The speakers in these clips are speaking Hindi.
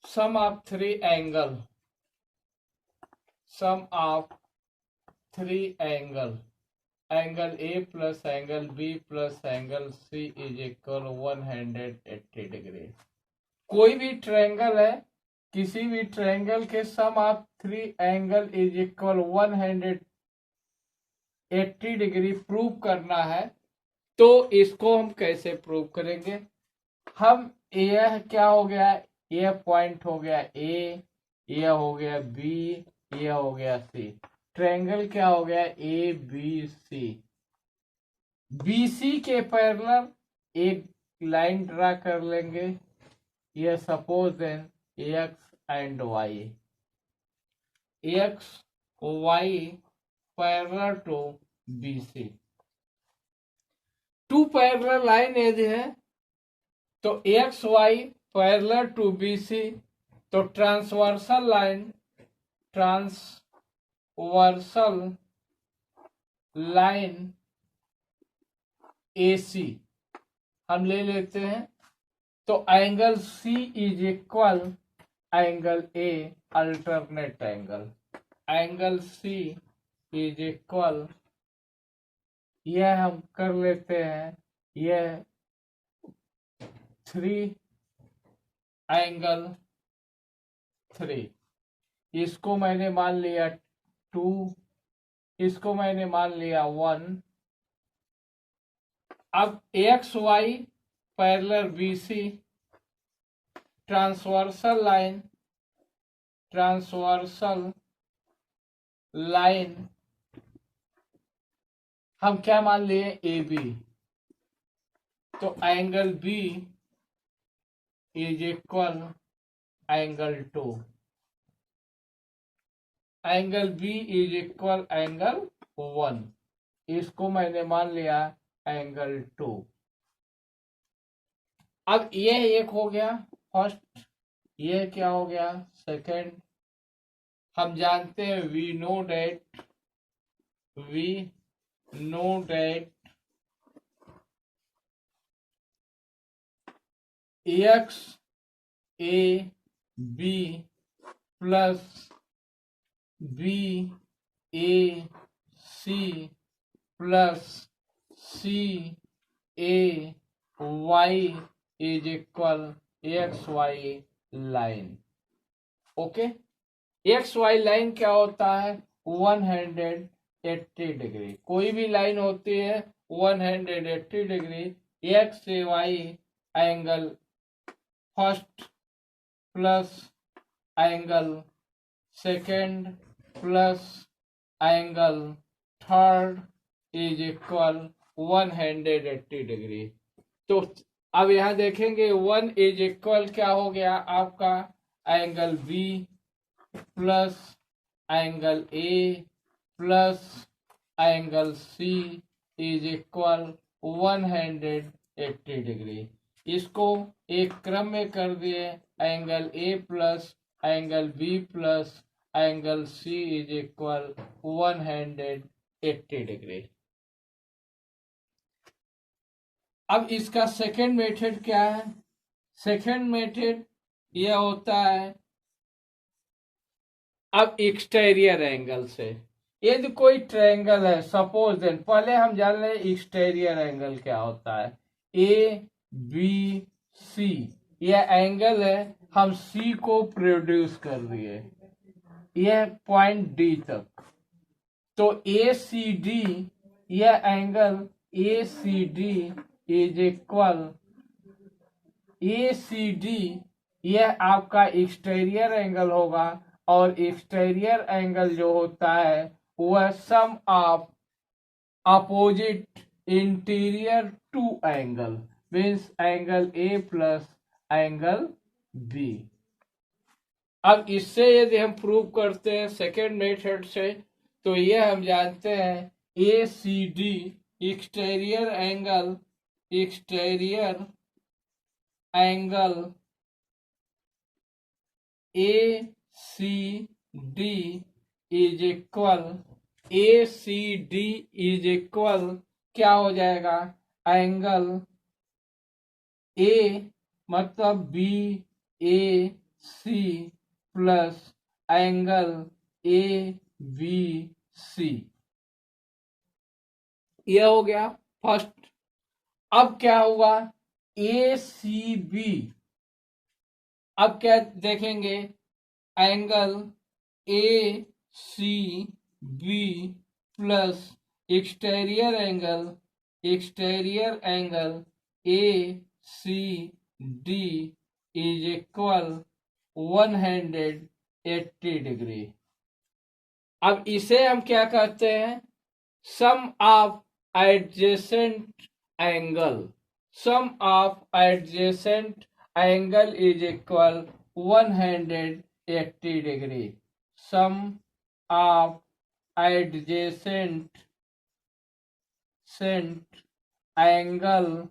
sum of three angle, sum of three angle A plus angle B plus angle C is equal 180 degree. कोई भी ट्रायंगल है, किसी भी ट्रायंगल के sum of three angle is equal 180 degree prove करना है। तो इसको हम कैसे प्रूव करेंगे? हम यह क्या हो गया, यह पॉइंट हो गया ए, यह हो गया बी, यह हो गया सी। ट्रायंगल क्या हो गया, ए बी सी। बी सी के पैरेलल एक लाइन ड्रा कर लेंगे। यह suppose an X and Y, X Y parallel to B C. Two parallel line यदि है तो X Y parallel to B C, तो ट्रांसवर्सल लाइन AC हम ले लेते हैं। तो angle C is equal angle A, alternate angle C is equal, यह हम कर लेते हैं, यह 3 एंगल 3, इसको मैंने मान लिया 2, इसको मैंने मान लिया 1। अब X Y parallel BC, transversal line हम क्या मान लिए, AB। तो angle B is equal angle 2, angle B is equal angle 1, इसको मैंने मान लिया एंगल 2। अब यह एक हो गया फर्स्ट, यह क्या हो गया सेकंड। हम जानते हैं we know that X A B plus B A C plus C A Y is equal X Y line. Okay, X Y line क्या होता है, 180 डिग्री। कोई भी लाइन होती है 180 डिग्री। एक्स से Y angle first plus angle second plus angle third is equal 180 degree. तो अब यहां देखेंगे 1 इज इक्वल क्या हो गया आपका, angle B plus angle A plus angle C is equal 180 degree. इसको एक क्रम में कर दिए, angle A plus angle B plus angle C is equal 180 degree. अब इसका सेकेंड मेथड क्या है, सेकेंड मेथड यह होता है, अब एक्सटेरियर एंगल से यदि कोई ट्रायंगल है, सपोज देन पहले हम जान लें एक्सटेरियर एंगल क्या होता है। ए बी सी यह एंगल है, हम सी को प्रोड्यूस कर दिए यह पॉइंट डी तक। तो ए सी डी, यह angle A C D is equal, A C D यह आपका एक्सटेरियर एंगल होगा। और एक्सटेरियर एंगल जो होता है वह sum of opposite interior two angle, means angle A plus angle B. अब इससे यदि हम प्रूव करते हैं सेकेंड मेथड से, तो यह हम जानते हैं A C D exterior angle A C D is equal, A C D is equal क्या हो जाएगा, एंगल ए मतलब B A C plus angle A B C. यह हो गया फर्स्ट। अब क्या हुआ, ए सी बी। अब क्या देखेंगे, angle A C B plus exterior angle A C D is equal 180 degree. अब इसे हम क्या कहते हैं, sum of adjacent angle. Sum of adjacent angle is equal 180 degree. Sum of adjacent angle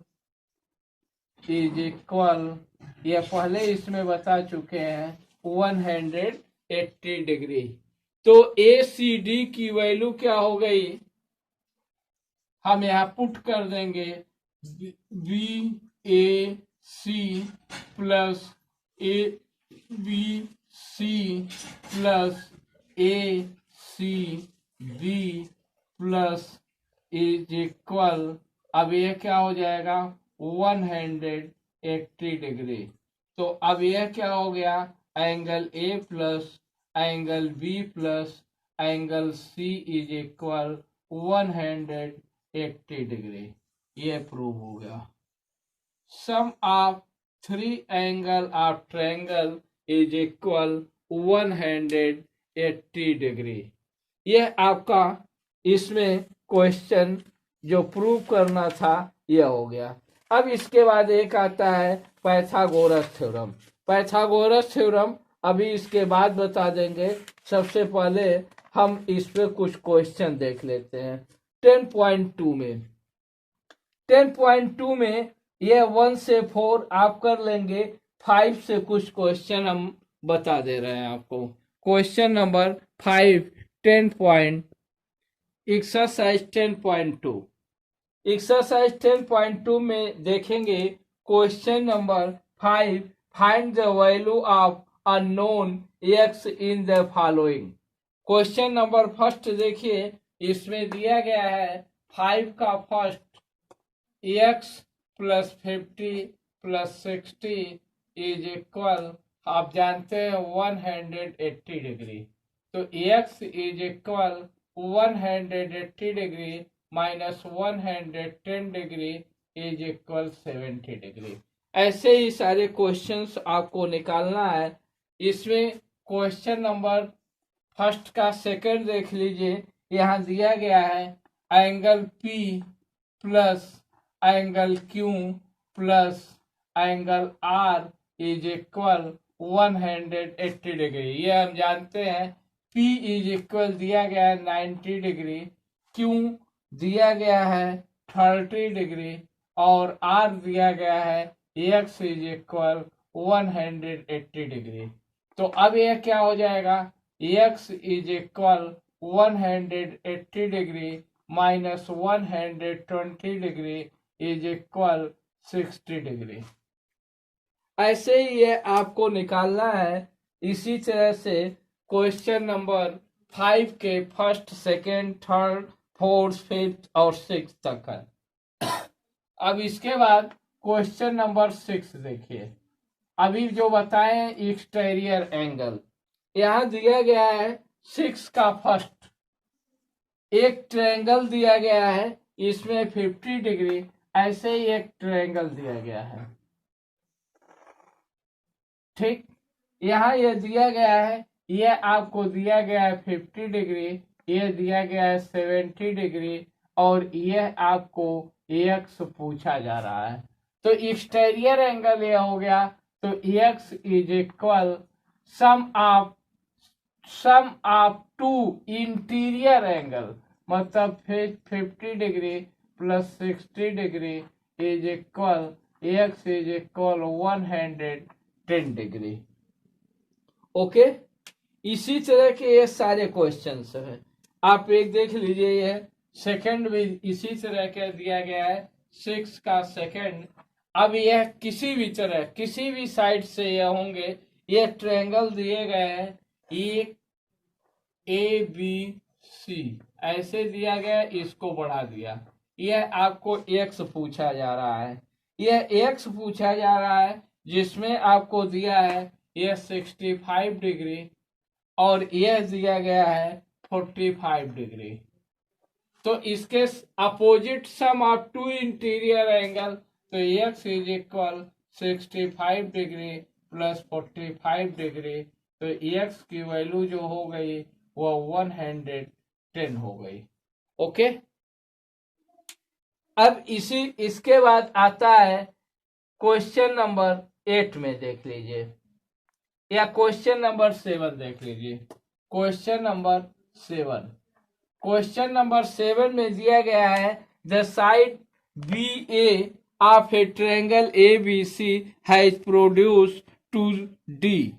is equal, ये पहले इसमें बता चुके हैं, 180 डिग्री। तो ए सी डी की वैल्यू क्या हो गई, हम यहां पुट कर देंगे B A C plus A B C plus A C B plus is equal, अब ये क्या हो जाएगा 180 डिग्री। तो अब यह क्या हो गया, angle A plus angle B plus angle C is equal 180 degree. ये प्रूव हो गया। Sum of three angle of triangle is equal 180 degree. यह आपका इसमें क्वेश्चन जो प्रूव करना था यह हो गया। अब इसके बाद एक आता है पाइथागोरस थ्योरम। पाइथागोरस थ्योरम अभी इसके बाद बता देंगे। सबसे पहले हम इस पे कुछ क्वेश्चन देख लेते हैं। 10.2 में 10.2 में ये 1 से 4 आप कर लेंगे। 5 से कुछ क्वेश्चन हम बता दे रहे हैं आपको। Question number 5 exercise 10.2। एक्सरसाइज 10.2 में देखेंगे question number 5, find the value of unknown x in the following. Question number first देखिए, इसमें दिया गया है 5 का first x plus 50 plus 60 is equal, आप जानते हैं 180 डिग्री। तो x is equal 180 degree minus 110 degree is equal 70 degree. ऐसे ही सारे क्वेश्चंस आपको निकालना है। इसमें क्वेश्चन नंबर फर्स्ट का सेकंड देख लीजिए, यहाँ दिया गया है angle P plus angle Q plus angle R is equal 180 degree. ये हम जानते हैं। P इज इक्वल दिया गया है 90 डिग्री, Q दिया गया है 30 डिग्री और R दिया गया है x इज इक्वल 180 डिग्री। तो अब यह क्या हो जाएगा, x is equal 180 degree minus 120 degree is equal 60 degree. ऐसे ही ये आपको निकालना है। इसी तरह से क्वेश्चन नंबर 5 के first, second, third, fourth, fifth और सिक्स तक है। अब इसके बाद क्वेश्चन नंबर 6 देखिए। अभी जो बताए एक्सटीरियर एंगल, यहाँ दिया गया है 6 का फर्स्ट एक ट्रायंगल दिया गया है, इसमें 50 डिग्री, ऐसे ही एक ट्रायंगल दिया गया है। ठीक, यहाँ ये दिया गया है, ये आपको दिया गया है 50 डिग्री, ये दिया गया है 70 डिग्री और यह आपको एक्स पूछा जा रहा है। तो एक्सटीरियर एंगल ये हो गया। तो x is equal sum of two interior angle, मतलब 50 degree plus 60 degree is equal x is equal 110 degree. Okay, इसी तरह के ये सारे क्वेश्चंस हैं। आप एक देख लीजिए, ये सेकंड भी इसी तरह का दिया गया है, 6 का सेकंड। अब यह किसी भी तरह किसी भी साइड से यह होंगे, ये ट्रायंगल दिए गए हैं, एक ए बी सी ऐसे दिया गया, इसको बढ़ा दिया। यह आपको एक्स पूछा जा रहा है, यह एक्स पूछा जा रहा है, जिसमें आपको दिया है यह 65 डिग्री और यह दिया गया है 45 डिग्री। तो इसके opposite sum of two interior angle, तो x is equal 65 degree plus 45 degree, तो एक्स की वैल्यू जो हो गई वो 110 हो गई। ओके, अब इसके बाद आता है क्वेश्चन नंबर 8 में देख लीजिए, या क्वेश्चन नंबर 7 देख लीजिए। क्वेश्चन नंबर 7, क्वेश्चन नंबर 7 में दिया गया है the side B A of a triangle A B C has produce to D,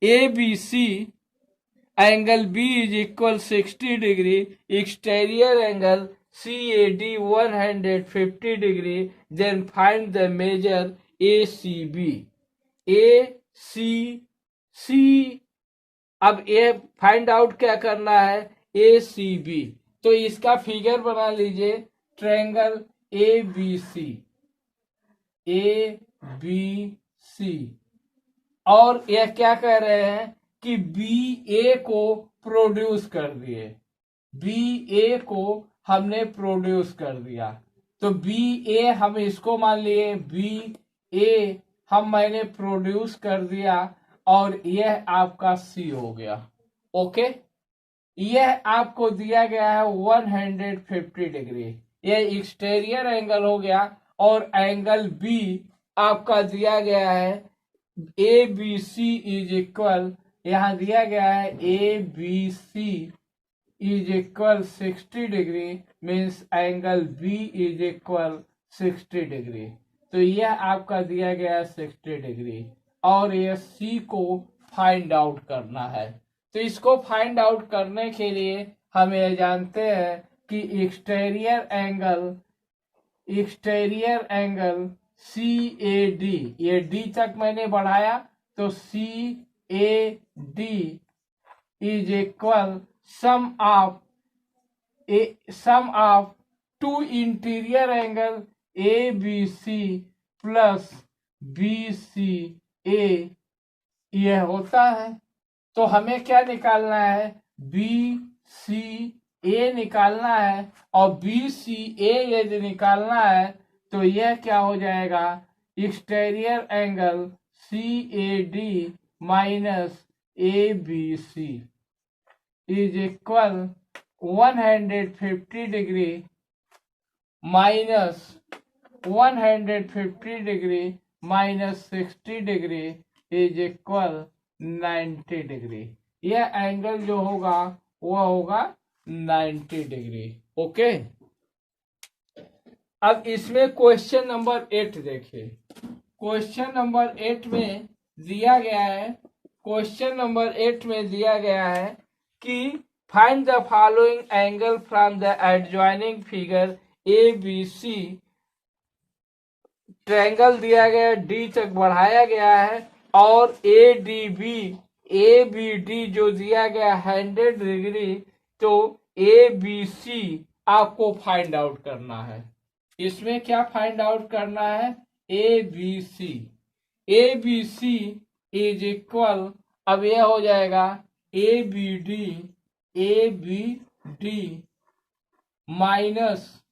A B C angle B is equal 60 degree, exterior angle CAD 150 degree, then find the measure ACB। ACC, अब ये फाइंड आउट क्या करना है, ACB। तो इसका फिगर बना लीजिए, ट्रायंगल ABC, ABC, और यह क्या कह रहे हैं कि BA को प्रोड्यूस कर दिए, BA को हमने प्रोड्यूस कर दिया। तो BA हम इसको मान लिए, BA मैंने प्रोड्यूस कर दिया, और यह आपका C हो गया। ओके, यह आपको दिया गया है 150 डिग्री, यह एक्सटीरियर एंगल हो गया, और एंगल B आपका दिया गया है ABC इज इक्वल, यहां दिया गया है ABC is equal 60 degree, means angle B is equal 60 degree. तो यह आपका दिया गया है 60 डिग्री, और यह C को फाइंड आउट करना है। तो इसको फाइंड आउट करने के लिए हम यह जानते हैं कि एक्सटीरियर एंगल CAD, ये D तक मैंने बढ़ाया, तो CAD is equal sum of two interior angle ABC plus BCA, यह होता है। तो हमें क्या निकालना है, BCA निकालना है, और BCA यदि निकालना है तो यह क्या हो जाएगा, exterior angle CAD minus ABC is equal 150 degree minus 150 degree minus 60 degree is equal 90 degree. यह एंगल जो होगा वो होगा 90 डिग्री। ओके, अब इसमें क्वेश्चन नंबर 8 देखिए। क्वेश्चन नंबर 8 में दिया गया है, क्वेश्चन नंबर 8 में दिया गया है कि find the following angle from the adjoining figure ABC। Triangle दिया गया, D तक बढ़ाया गया है, और ABD जो दिया गया 100 डिग्री, तो ABC आपको फाइंड आउट करना है। इसमें क्या फाइंड आउट करना है, ABC इज इक्वल, अब यह हो जाएगा ABD minus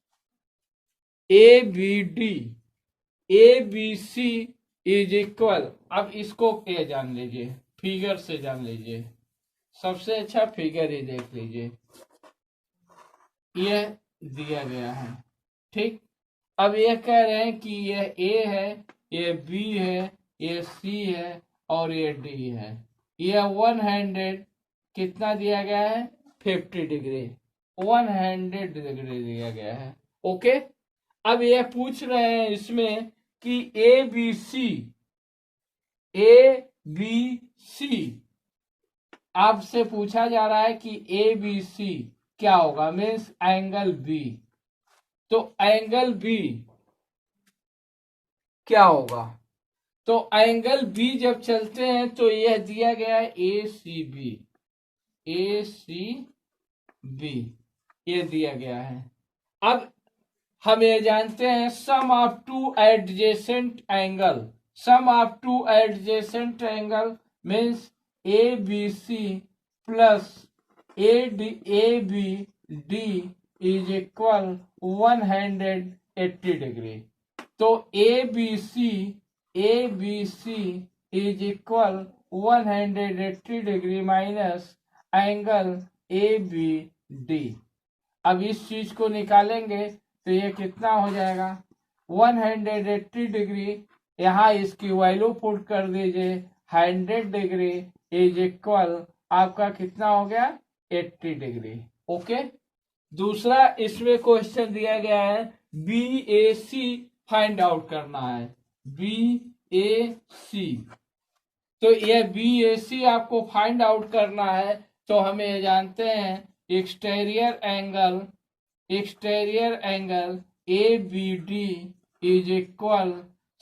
ABD, ABC is equal, अब इसको ये जान लीजिए, फिगर से जान लीजिए, सबसे अच्छा फिगर ही देख लीजिए, यह दिया गया है। ठीक, अब यह कह रहे हैं कि यह A है, यह B है, यह C है, और यह D है। यह 100 कितना दिया गया है, 50 डिग्री, 100 डिग्री दिया गया है। ओके, अब यह पूछ रहे हैं इसमें कि ABC आपसे पूछा जा रहा है कि ABC क्या होगा, मीन्स एंगल B। तो एंगल B क्या होगा, तो एंगल बी जब चलते हैं तो यह दिया गया है ए सी बी, ये दिया गया है। अब हम ये जानते हैं sum of two adjacent angle means A B C plus A B D is equal 180 degree. तो A B C is equal 180 degree minus angle A B D. अब इस चीज को निकालेंगे तो ये कितना हो जाएगा 180 डिग्री, यहाँ इसकी वैल्यू पुट कर दीजिए 100 डिग्री इज इक्वल आपका कितना हो गया 80 डिग्री। ओके, दूसरा इसमें क्वेश्चन दिया गया है B A C find out करना है, बी ए सी। तो यह बी ए सी आपको फाइंड आउट करना है तो हमें जानते हैं exterior angle A B D is equal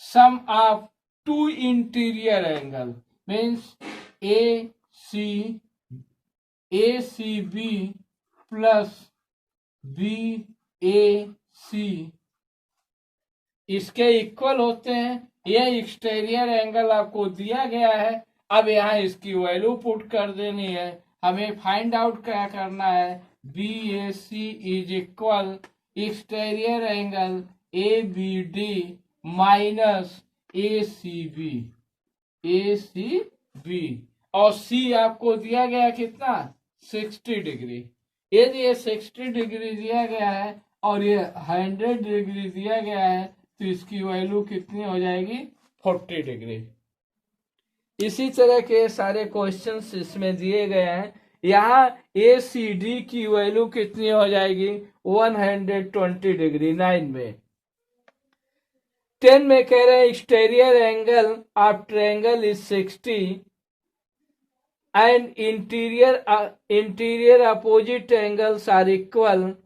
sum of two interior angle means A C B plus B A C इसके इक्वल होते हैं। यह एक्सटीरियर एंगल आपको दिया गया है। अब यहाँ इसकी वैल्यू पुट कर देनी है। हमें फाइंड आउट क्या करना है, B A C is equal exterior angle A B D minus A C B और सी आपको दिया गया कितना 60 डिग्री। यदि ये 60 डिग्री दिया गया है और ये 100 डिग्री दिया गया है तो इसकी वैल्यू कितनी हो जाएगी 40 डिग्री। इसी तरह के सारे क्वेश्चंस इसमें दिए गए हैं। यहाँ ए सी डी की वैल्यू कितनी हो जाएगी 120 डिग्री 9 में। 10 में कह रहे हैं exterior angle of triangle is 60 and interior opposite angles are equal.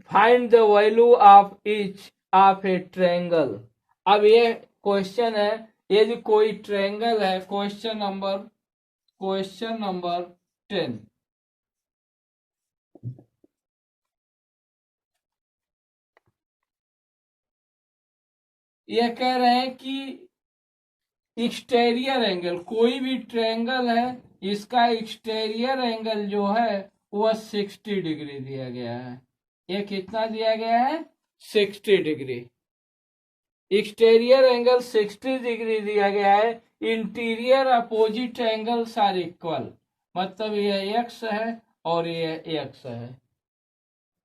Find the value of each of a triangle. अब ये क्वेश्चन है, यदि कोई ट्रायंगल है, क्वेश्चन नंबर 10। ये कह रहे हैं कि एक्सटीरियर एंगल, कोई भी ट्रायंगल है इसका एक्सटीरियर एंगल जो है वह 60 डिग्री दिया गया है। ये कितना दिया गया है 60 डिग्री। एक्सटीरियर एंगल 60 डिग्री दिया गया है। Interior opposite angles are equal, मतलब ये एक्स है और ये एक्स है।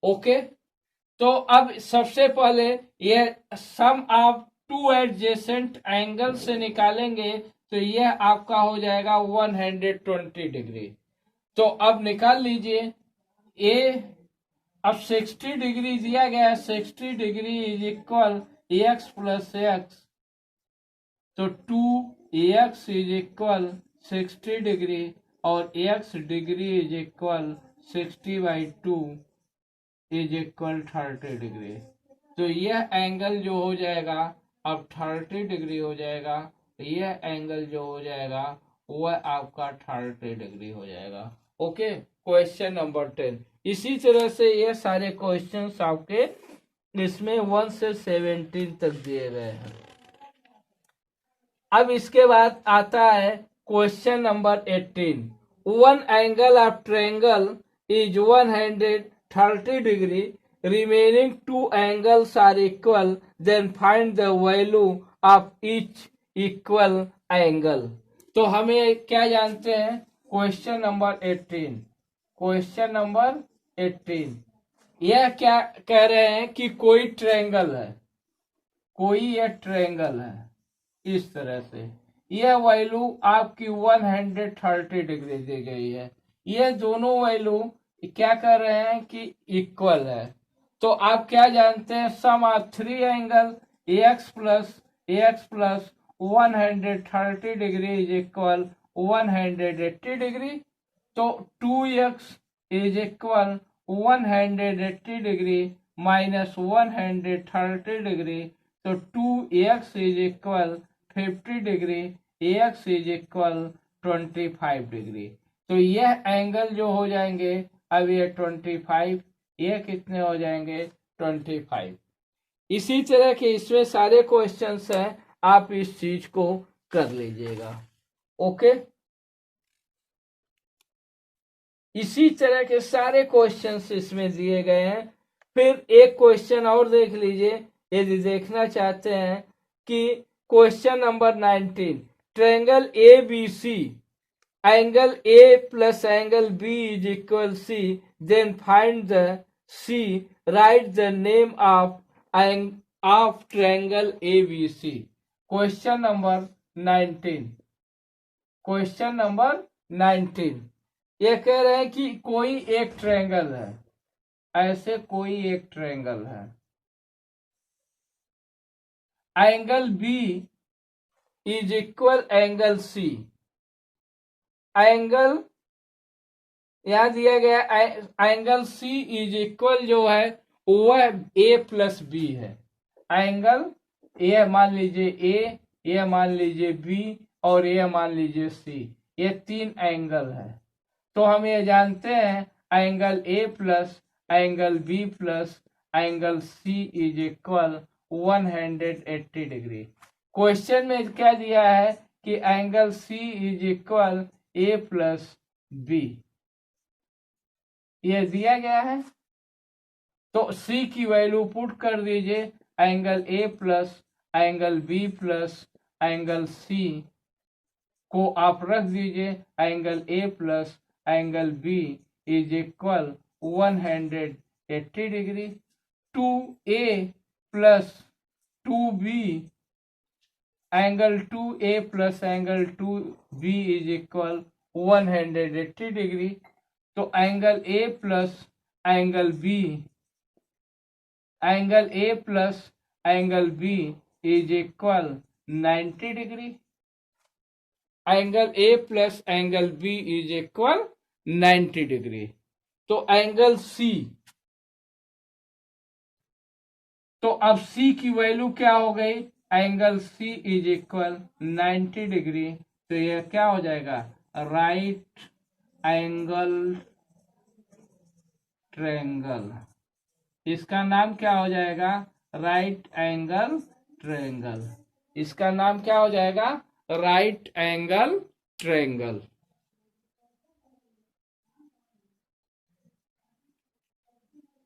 ओके, तो अब सबसे पहले ये सम ऑफ टू एडजेसेंट एंगल से निकालेंगे तो यह आपका हो जाएगा 120 डिग्री। तो अब निकाल लीजिए अब 60 डिग्री दिया गया, 60 degree is equal x plus x, तो 2x इज इक्वल 60 डिग्री और x degree is equal 60/2 is equal 30 degree. तो यह एंगल जो हो जाएगा अब 30 डिग्री हो जाएगा। यह एंगल जो हो जाएगा वह आपका 30 डिग्री हो जाएगा। Okay, question number 10। इसी तरह से ये सारे क्वेश्चंस आपके इसमें 1 से 17 तक दिए गए हैं। अब इसके बाद आता है question number 18। One angle of triangle is 130 degree, remaining two angles are equal, then find the value of each equal angle. तो हमें क्या जानते हैं, क्वेश्चन नंबर 18 यह क्या कह रहे हैं कि कोई ट्रायंगल है, यह ट्रायंगल है इस तरह से, यह वैल्यू आपकी 130 डिग्री दी गई है। ये दोनों वैल्यू क्या कर रहे हैं कि इक्वल है। तो आप क्या जानते हैं, sum of 3 angle x plus 130 degree is equal 180 degree. तो 2x is equal 180 degree minus 130 degree, तो 2x is equal 50 degree, x is equal 25 degree. तो यह एंगल जो हो जाएंगे, अब ये 25, ये कितने हो जाएंगे 25। इसी तरह के इसमें सारे क्वेश्चंस हैं, आप इस चीज को कर लीजिएगा। ओके, इसी तरह के सारे क्वेश्चंस इसमें दिए गए हैं। फिर एक क्वेश्चन और देख लीजिए, यदि देखना चाहते हैं कि question number 19, triangle A B C, angle A plus angle B is equal C, then find the C, write the name of triangle A B C. Question number 19, question number 19 ये कह रहे हैं कि कोई एक ट्रायंगल है, ऐसे कोई एक ट्रायंगल है, angle B is equal angle C, angle यहां दिया गया एंगल सी इज इक्वल जो है वह ए प्लस बी है। एंगल ए मान लीजिए ए, ये मान लीजिए बी और ये मान लीजिए सी, ये तीन एंगल है। तो हम ये जानते हैं angle A plus angle B plus angle C is equal 180 degree. Question में क्या दिया है कि angle C is equal A plus B, ये दिया गया है। तो सी की वैल्यू पुट कर दीजिए, angle A plus angle B plus angle C को आप रख दीजिए, angle A plus angle B is equal 180 degree. 2a plus 2b, angle 2a plus angle 2b is equal 180 degree. तो angle A plus angle B, angle A plus angle B is equal 90 degree. Angle A plus angle B is equal 90 degree. तो एंगल सी, तो अब सी की वैल्यू क्या हो गई, angle C is equal 90 degree. तो यह क्या हो जाएगा, राइट एंगल ट्रायंगल। इसका नाम क्या हो जाएगा, राइट एंगल ट्रायंगल। इसका नाम क्या हो जाएगा, right angle triangle.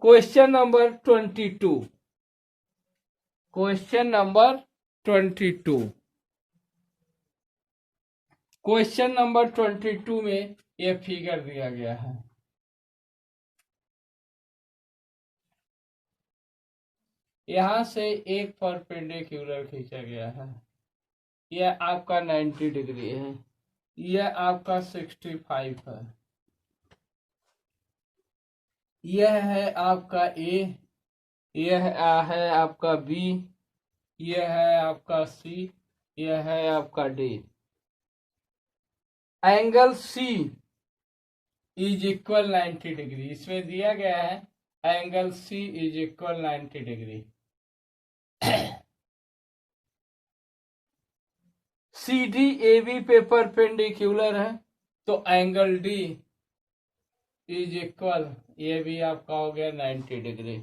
Question number 22, question number 22, question number 22 में यह फिगर दिया गया है। यहां से एक परपेंडिकुलर खींचा गया है, यह आपका 90 डिग्री है, यह आपका 65 है, यह है आपका ए, यह है आपका बी, यह है आपका सी, यह है आपका D. Angle C is equal 90 degree, इसमें दिया गया है angle C is equal 90 degree. C D A B पे परपेंडिकुलर है, तो एंगल डी इज इक्वल, ये भी आपका हो गया 90 degree.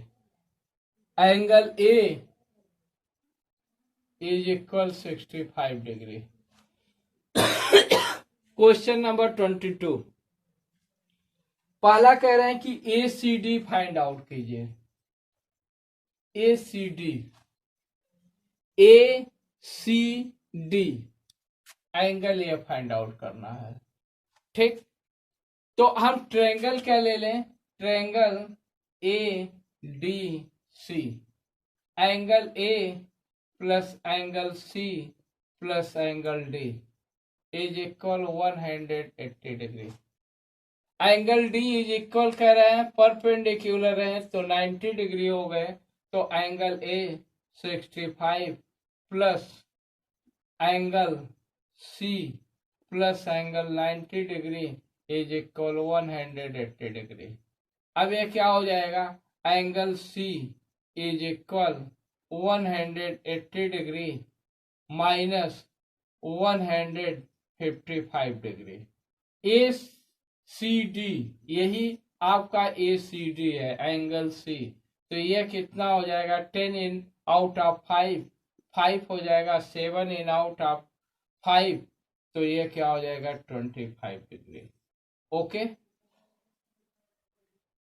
Angle A is equal 65 degree. Question number 22, पहला कह रहे हैं कि A C D find out कीजिए। A C D, A C D angle ये फाइंड आउट करना है, ठीक। तो हम ट्रायंगल क्या ले लें, triangle A D C, angle A plus angle C plus angle D is equal 180 degree. Angle D is equal कह रहे हैं परपेंडिकुलर है, तो 90 डिग्री हो गए। तो angle A 65 plus angle C plus angle 90 degree is equal 180 degree. अब ये क्या हो जाएगा, angle C is equal 180 degree minus 155 degree. A C D, यही आपका ए सी डी है, एंगल सी। तो ये कितना हो जाएगा, 10 इन आउट ऑफ 5, 5 हो जाएगा 7 इन आउट ऑफ 5, तो ये क्या हो जाएगा 25 डिग्री। ओके,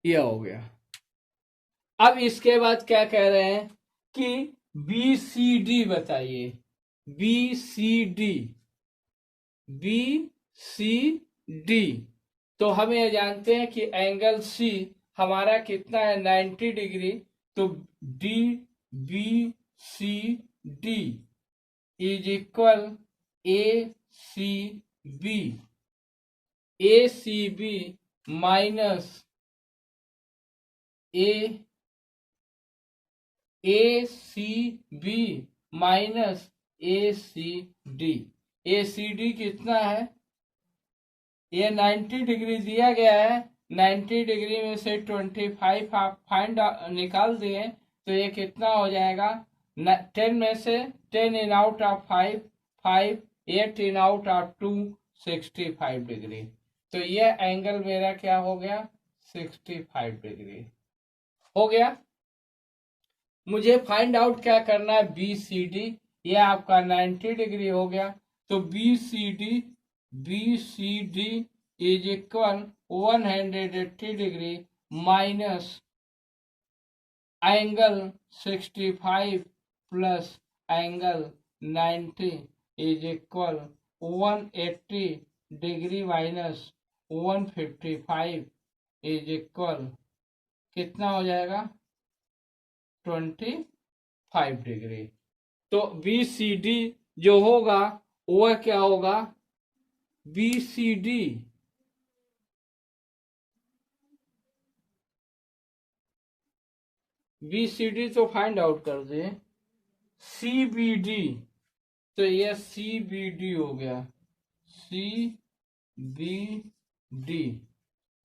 ये हो गया। अब इसके बाद क्या कह रहे हैं कि बी सी डी बताइए, B C D, B C D. तो हम ये जानते हैं कि एंगल सी हमारा कितना है 90 डिग्री, तो D B C D is equal A C B, A C B minus A C B minus A C D. A C D कितना है, ये 90 डिग्री दिया गया है, 90 डिग्री में से 25 आप फाइंड निकाल दिए, तो ये कितना हो जाएगा 10 में से 10 in out of 5, 5, 8 in out of 2, 65 degree. तो ये एंगल मेरा क्या हो गया 65 डिग्री हो गया। मुझे फाइंड आउट क्या करना है, बी सी डी, ये आपका 90 डिग्री हो गया, तो B C D is equal 180 degree minus angle 65 plus angle 90 is equal 180 degree minus 155 is equal कितना हो जाएगा 25 डिग्री। तो बी सी डी जो होगा वह क्या होगा, बी सी डी तो फाइंड आउट कर दे, सी बी डी, तो यह सी बी डी हो गया, सी बी डी,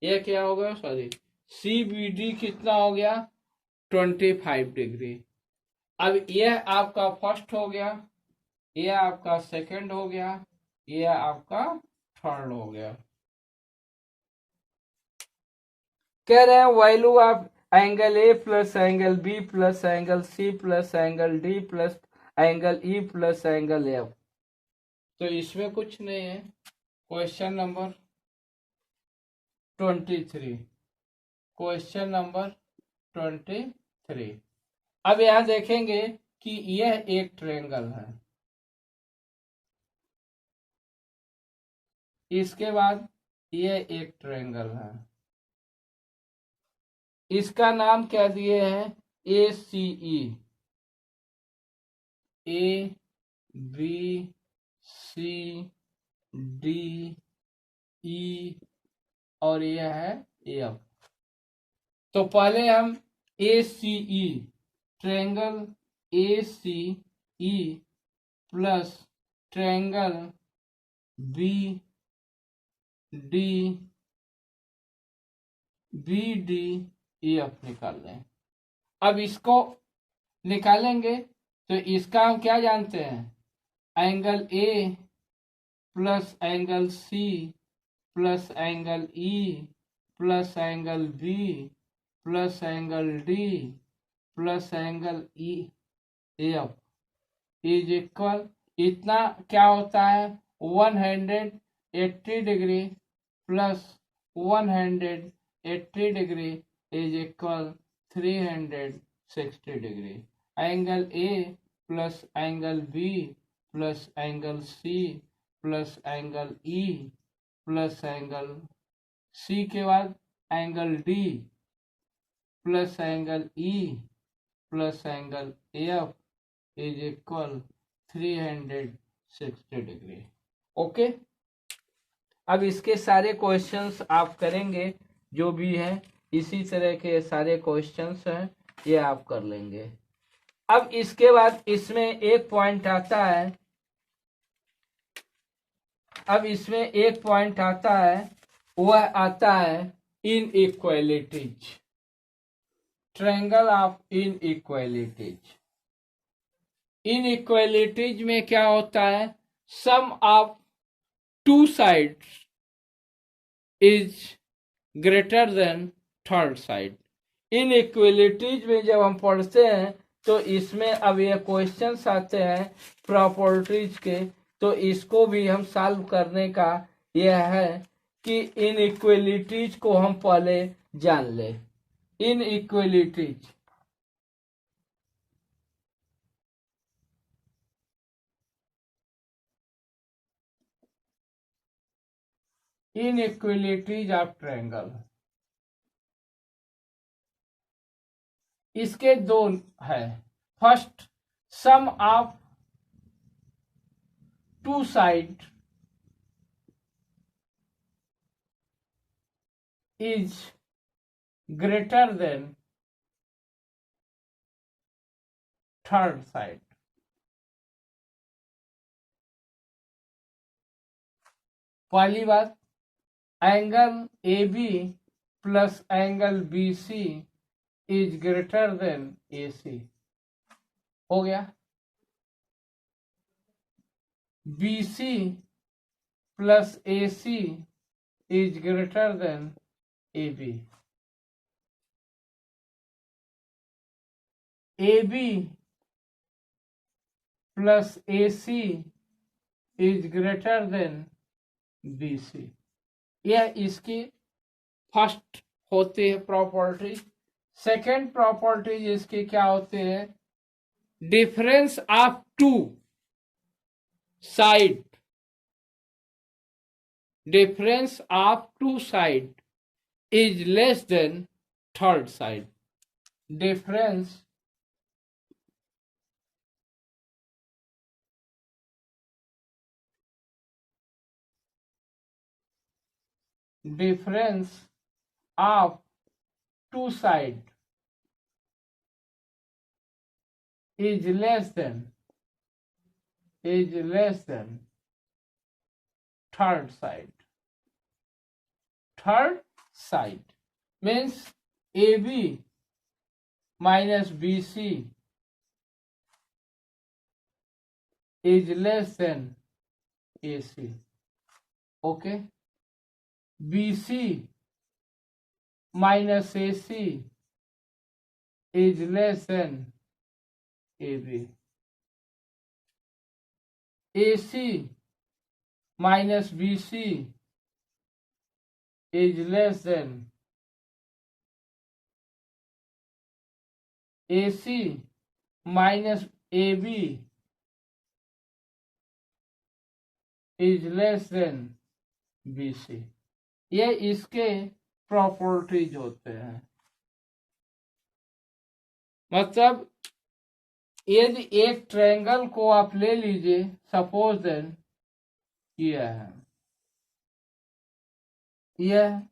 यह क्या हो गया, सॉरी, सी बी डी कितना हो गया 25 डिग्री। अब यह आपका फर्स्ट हो गया, यह आपका सेकंड हो गया, यह आपका थर्ड हो गया। कह रहे हैं value of angle A plus angle B plus angle C plus angle D plus angle E plus angle F. तो इसमें कुछ नहीं है। Question number 23, question number 23। अब यहां देखेंगे कि यह एक ट्रायंगल है, इसके बाद यह एक ट्रायंगल है, इसका नाम क्या दिए हैं A C E, A B C D E और यह है एफ। तो पहले हम A C E, triangle A C E plus triangle B D F निकाल लें। अब इसको निकालेंगे तो इसका हम क्या जानते हैं, angle A plus angle C plus angle E plus angle B plus angle D plus angle E F is equal, इतना क्या होता है 180 degree plus 180 degree is equal 360 degree. Angle A plus angle B plus angle C plus angle E plus angle C के बाद angle D plus angle E plus angle F is equal 360 degree. Okay, अब इसके सारे क्वेश्चंस आप करेंगे, जो भी है इसी तरह के सारे क्वेश्चंस हैं, ये आप कर लेंगे। अब इसके बाद इसमें एक पॉइंट आता है, अब इसमें एक पॉइंट आता है, वह आता है inequalities, triangle of inequalities. Inequalities में क्या होता है, sum of two sides is greater than third side. Inequalities में जब हम पढ़ते हैं तो इसमें अब ये क्वेश्चंस आते हैं प्रॉपर्टीज के, तो इसको भी हम सॉल्व करने का यह है कि इन इक्वलिटीज को हम पहले जान ले। Inequalities, inequalities of triangle, इसके दो है। First, sum of two side is greater than third side. पहली बात, angle A B plus angle B C is greater than A C. हो गया। B C plus A C is greater than A B. A B plus A C is greater than B C. यह इसकी फर्स्ट होती है प्रॉपर्टी। सेकेंड प्रॉपर्टी इसकी क्या होती है? Difference of two side, difference of two side is less than third side. Difference difference of two side is less than third side. Third side means AB minus BC is less than AC. Okay. BC minus AC is less than AB. AC minus BC is less than AC minus AB is less than BC. ये इसके प्रॉपर्टीज होते हैं। मतलब यदि एक ट्रायंगल को आप ले लीजिए, सपोज देन यह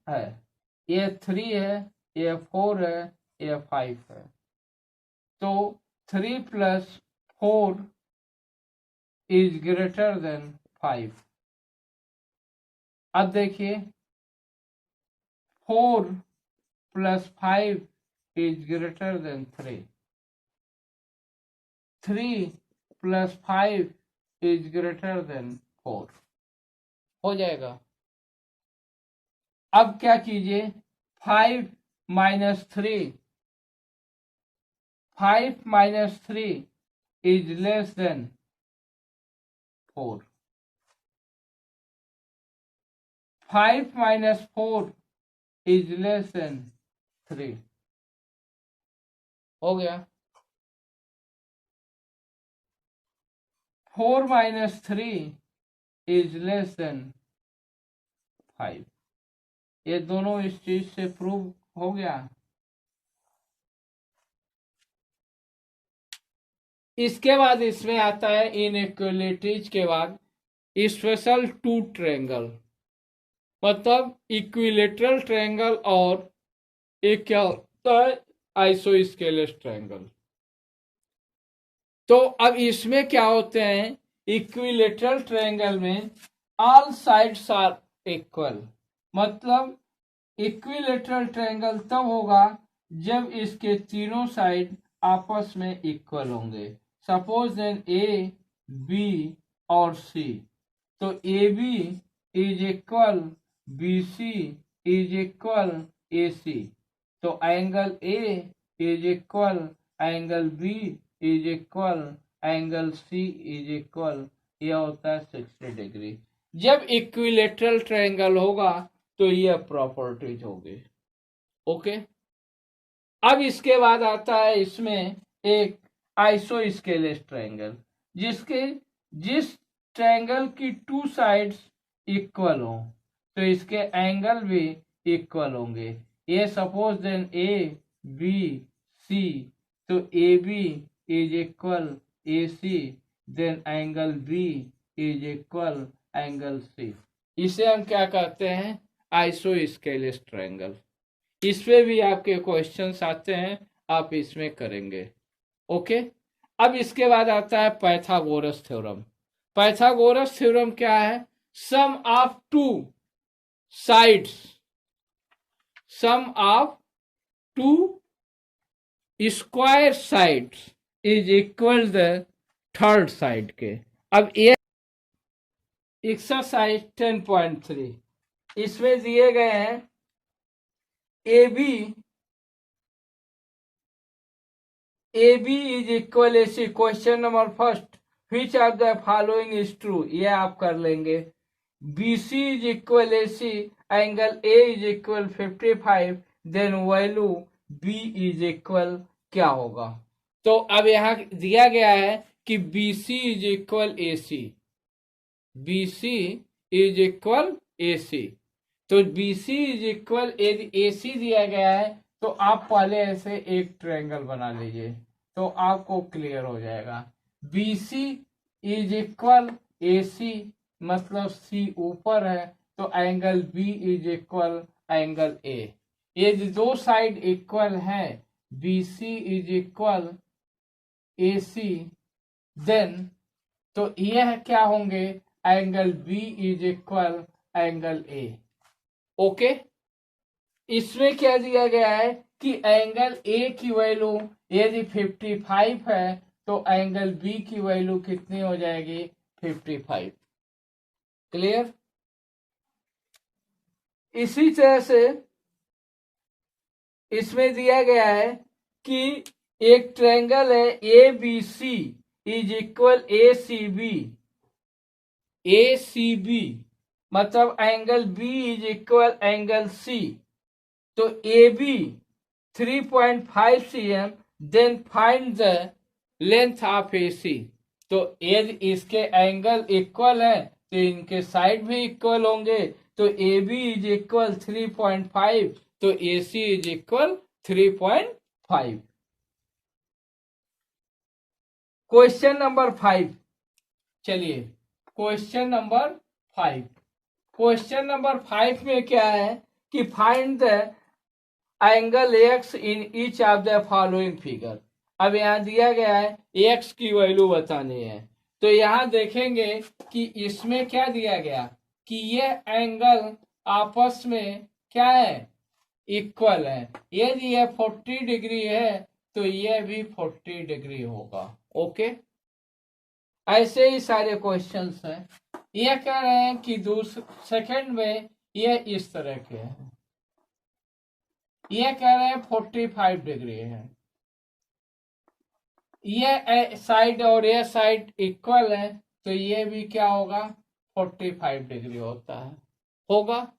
है, यह 3 है, यह 4 है, यह 5 है। तो 3 + 4 इज ग्रेटर देन 5। अब देखिए 4 + 5 is greater than 3. 3 + 5 is greater than 4। हो जाएगा। अब क्या कीजिए, 5 - 3, 5 - 3 is less than 4। 5 - 4 is less than 3। हो गया। 4 - 3 is less than 5। ये दोनों इस चीज से प्रूव हो गया। इसके बाद इसमें आता है इनइक्वलिटीज के बाद स्पेशल टू ट्रायंगल, मतलब इक्विलेटरल ट्रायंगल और एक क्या होता है, आइसोस्केलेस ट्रायंगल। तो अब इसमें क्या होते हैं, इक्विलेटरल ट्रायंगल में ऑल साइड्स आर इक्वल। मतलब इक्विलेटरल ट्रायंगल तब होगा जब इसके तीनों साइड आपस में इक्वल होंगे। सपोज देन ए बी और सी। तो A B is equal B C is equal A C. तो angle A is equal angle B is equal angle C is equal, यह होता है 60 डिग्री। जब इक्विलेटरल ट्रायंगल होगा तो यह प्रॉपर्टीज होगी। ओके, अब इसके बाद आता है इसमें एक आइसोस्केलेस ट्रायंगल, जिस ट्रायंगल की टू साइड्स इक्वल हो तो इसके एंगल भी इक्वल होंगे। ये suppose then A B C, तो A B is equal A C, then angle B is equal angle C. इसे हम क्या कहते हैं? Isosceles triangle. इस पे भी आपके क्वेश्चंस आते हैं, आप इसमें करेंगे। ओके, अब इसके बाद आता है पाइथागोरस थ्योरम। पाइथागोरस थ्योरम क्या है? Sum of two sides, sum of two square sides is equal the third side के। अब ये एक्सरसाइज 10.3 इसमें दिए गए हैं A B is equal A C. Question number first, which of the following is true, ये आप कर लेंगे। B C is equal A C, angle A is equal 55, then value B is equal क्या होगा? तो अब यहां दिया गया है कि B C is equal A C, B C is equal A C. तो B C is equal A C दिया गया है, तो आप पहले ऐसे एक ट्रायंगल बना लीजिए तो आपको क्लियर हो जाएगा। B C is equal A C, मतलब सी ऊपर है तो angle B is equal angle A. ये दो साइड इक्वल है, B C is equal A C, then तो यह क्या होंगे? Angle B is equal angle A. Okay, इसमें क्या दिया गया है कि एंगल ए की वैल्यू यदि 55 है तो एंगल बी की वैल्यू कितनी हो जाएगी? 55। क्लियर? इसी तरह से इसमें दिया गया है कि एक ट्रायंगल है A B C is equal A C B, A C B मतलब angle B is equal angle C. तो A B 3.5 cm, then find the length of A C. तो यदि इसके एंगल इक्वल है तो इनके साइड भी इक्वल होंगे, तो ए बी इज इक्वल 3.5, तो A C is equal 3.5। Question number 5, चलिए क्वेश्चन नंबर 5। क्वेश्चन नंबर 5 में क्या है कि find the angle x in each of the following figure. अब यहाँ दिया गया है एक्स की वैल्यू बतानी है, तो यहाँ देखेंगे कि इसमें क्या दिया गया कि ये एंगल आपस में क्या है? इक्वल है। यदि ये 40 डिग्री है तो ये भी 40 डिग्री होगा। ओके, ऐसे ही सारे क्वेश्चंस हैं। ये कह रहे हैं कि सेकंड में ये इस तरह के हैं, ये कह रहे हैं 45 डिग्री है, ये साइड और ये साइड इक्वल है, तो ये भी क्या होगा? 45 डिग्री होगा।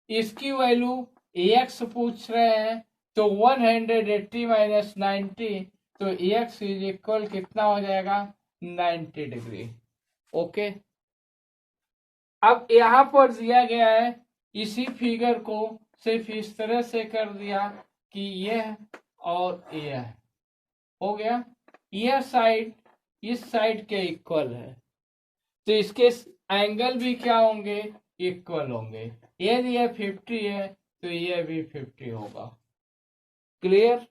इसकी वैल्यू एक्स पूछ रहे हैं, तो 180 माइनस 90, तो एक्स इज इक्वल कितना हो जाएगा? 90 डिग्री। ओके, अब यहाँ पर दिया गया है, इसी फिगर को सिर्फ इस तरह से कर दिया कि यह और यह हो गया, यह साइड इस साइड के इक्वल है, तो इसके एंगल भी क्या होंगे? इक्वल होंगे। यदि यह 50 है तो यह भी 50 होगा। क्लियर?